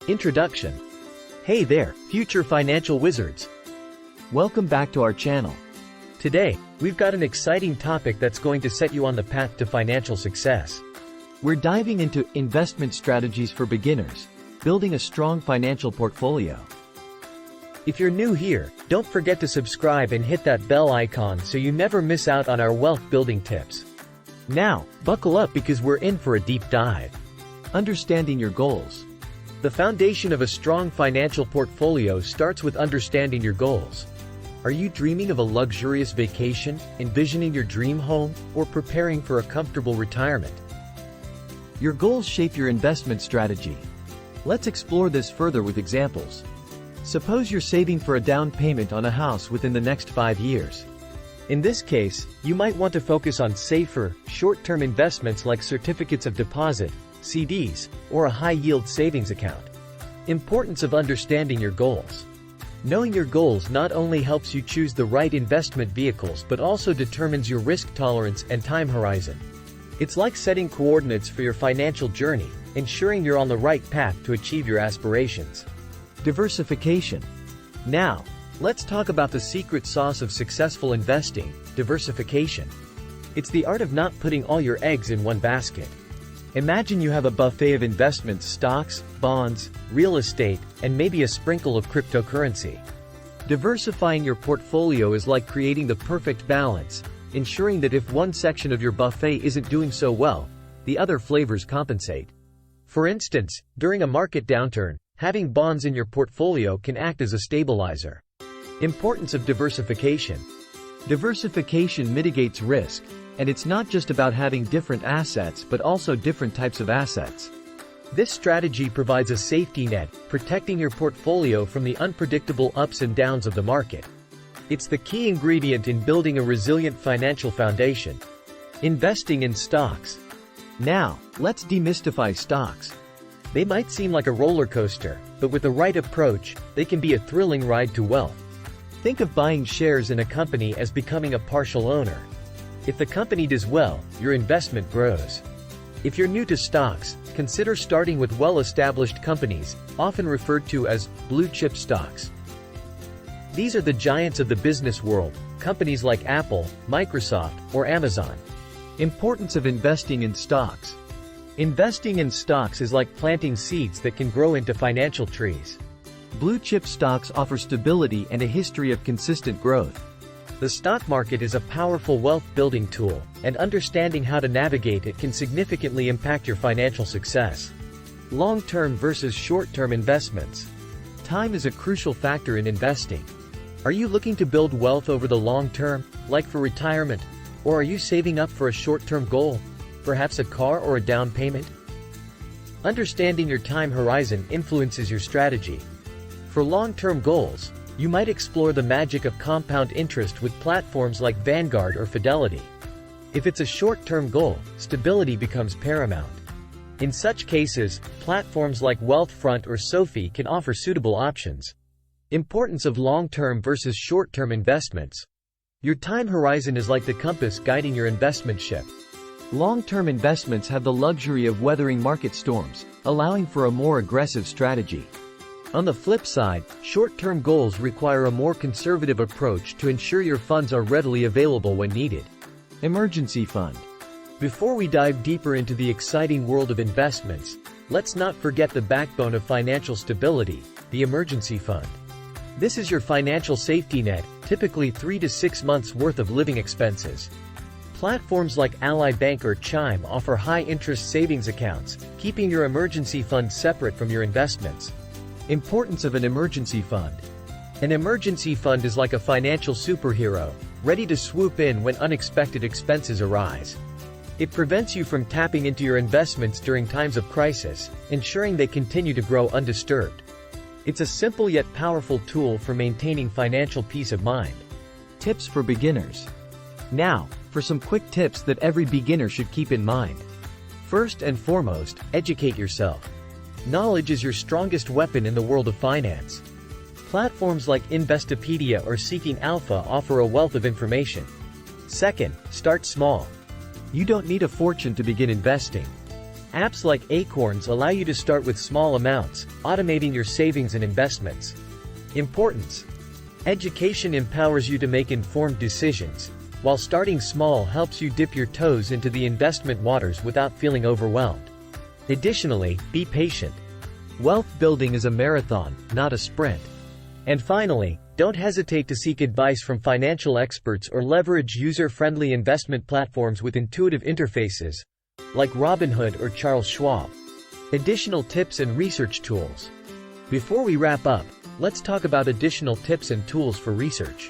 Introduction. Hey there, future financial wizards. Welcome back to our channel. Today, we've got an exciting topic that's going to set you on the path to financial success. We're diving into investment strategies for beginners, building a strong financial portfolio. If you're new here, don't forget to subscribe and hit that bell icon so you never miss out on our wealth building tips. Now, buckle up because we're in for a deep dive. Understanding your goals. The foundation of a strong financial portfolio starts with understanding your goals. Are you dreaming of a luxurious vacation, envisioning your dream home, or preparing for a comfortable retirement? Your goals shape your investment strategy. Let's explore this further with examples. Suppose you're saving for a down payment on a house within the next 5 years. In this case, you might want to focus on safer, short-term investments like certificates of deposit, CDs, or a high-yield savings account. Importance of understanding your goals. Knowing your goals not only helps you choose the right investment vehicles but also determines your risk tolerance and time horizon. It's like setting coordinates for your financial journey, ensuring you're on the right path to achieve your aspirations. Diversification. Now, let's talk about the secret sauce of successful investing, diversification. It's the art of not putting all your eggs in one basket. Imagine you have a buffet of investments: stocks, bonds, real estate, and maybe a sprinkle of cryptocurrency. Diversifying your portfolio is like creating the perfect balance, ensuring that if one section of your buffet isn't doing so well, the other flavors compensate. For instance, during a market downturn, having bonds in your portfolio can act as a stabilizer. Importance of diversification. Diversification mitigates risk. And it's not just about having different assets but also different types of assets. This strategy provides a safety net, protecting your portfolio from the unpredictable ups and downs of the market. It's the key ingredient in building a resilient financial foundation. Investing in stocks. Now, let's demystify stocks. They might seem like a roller coaster, but with the right approach, they can be a thrilling ride to wealth. Think of buying shares in a company as becoming a partial owner. If the company does well, your investment grows. If you're new to stocks, consider starting with well-established companies, often referred to as blue-chip stocks. These are the giants of the business world, companies like Apple, Microsoft, or Amazon. Importance of investing in stocks. Investing in stocks is like planting seeds that can grow into financial trees. Blue-chip stocks offer stability and a history of consistent growth. The stock market is a powerful wealth-building tool, and understanding how to navigate it can significantly impact your financial success. Long-term versus short-term investments. Time is a crucial factor in investing. Are you looking to build wealth over the long term, like for retirement? Or are you saving up for a short-term goal, perhaps a car or a down payment? Understanding your time horizon influences your strategy. For long-term goals, you might explore the magic of compound interest with platforms like Vanguard or Fidelity. If it's a short-term goal, stability becomes paramount. In such cases, platforms like Wealthfront or Sophie can offer suitable options. Importance of long-term versus short-term investments. Your time horizon is like the compass guiding your investment ship. Long-term investments have the luxury of weathering market storms, allowing for a more aggressive strategy. On the flip side, short-term goals require a more conservative approach to ensure your funds are readily available when needed. Emergency fund. Before we dive deeper into the exciting world of investments, let's not forget the backbone of financial stability, the emergency fund. This is your financial safety net, typically 3 to 6 months' worth of living expenses. Platforms like Ally Bank or Chime offer high-interest savings accounts, keeping your emergency fund separate from your investments. Importance of an emergency fund. An emergency fund is like a financial superhero, ready to swoop in when unexpected expenses arise. It prevents you from tapping into your investments during times of crisis, ensuring they continue to grow undisturbed. It's a simple yet powerful tool for maintaining financial peace of mind. Tips for beginners. Now, for some quick tips that every beginner should keep in mind. First and foremost, educate yourself. Knowledge is your strongest weapon in the world of finance. Platforms like Investopedia or Seeking Alpha offer a wealth of information. Second, start small. You don't need a fortune to begin investing. Apps like Acorns allow you to start with small amounts, automating your savings and investments. Importance: education empowers you to make informed decisions, while starting small helps you dip your toes into the investment waters without feeling overwhelmed. Additionally, be patient. Wealth building is a marathon, not a sprint. And finally, don't hesitate to seek advice from financial experts or leverage user-friendly investment platforms with intuitive interfaces, like Robinhood or Charles Schwab. Additional tips and research tools. Before we wrap up, let's talk about additional tips and tools for research.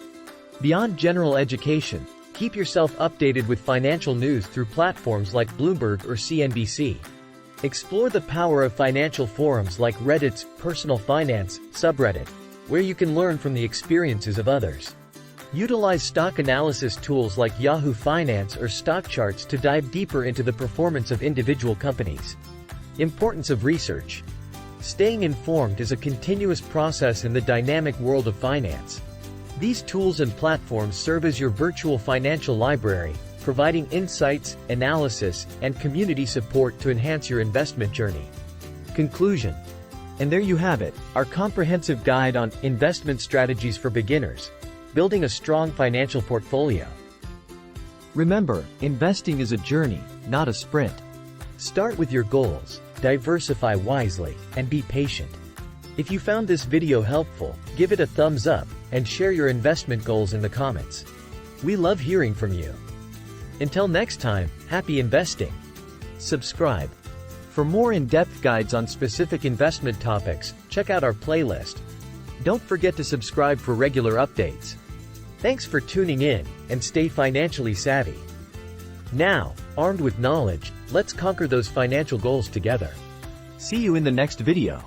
Beyond general education, keep yourself updated with financial news through platforms like Bloomberg or CNBC. Explore the power of financial forums like Reddit's Personal Finance subreddit, where you can learn from the experiences of others. Utilize stock analysis tools like Yahoo Finance or stock charts to dive deeper into the performance of individual companies. Importance of research. Staying informed is a continuous process in the dynamic world of finance. These tools and platforms serve as your virtual financial library, providing insights, analysis, and community support to enhance your investment journey. Conclusion. And there you have it, our comprehensive guide on investment strategies for beginners, building a strong financial portfolio. Remember, investing is a journey, not a sprint. Start with your goals, diversify wisely, and be patient. If you found this video helpful, give it a thumbs up, and share your investment goals in the comments. We love hearing from you. Until next time, happy investing. Subscribe. For more in-depth guides on specific investment topics, check out our playlist. Don't forget to subscribe for regular updates. Thanks for tuning in, and stay financially savvy. Now, armed with knowledge, let's conquer those financial goals together. See you in the next video.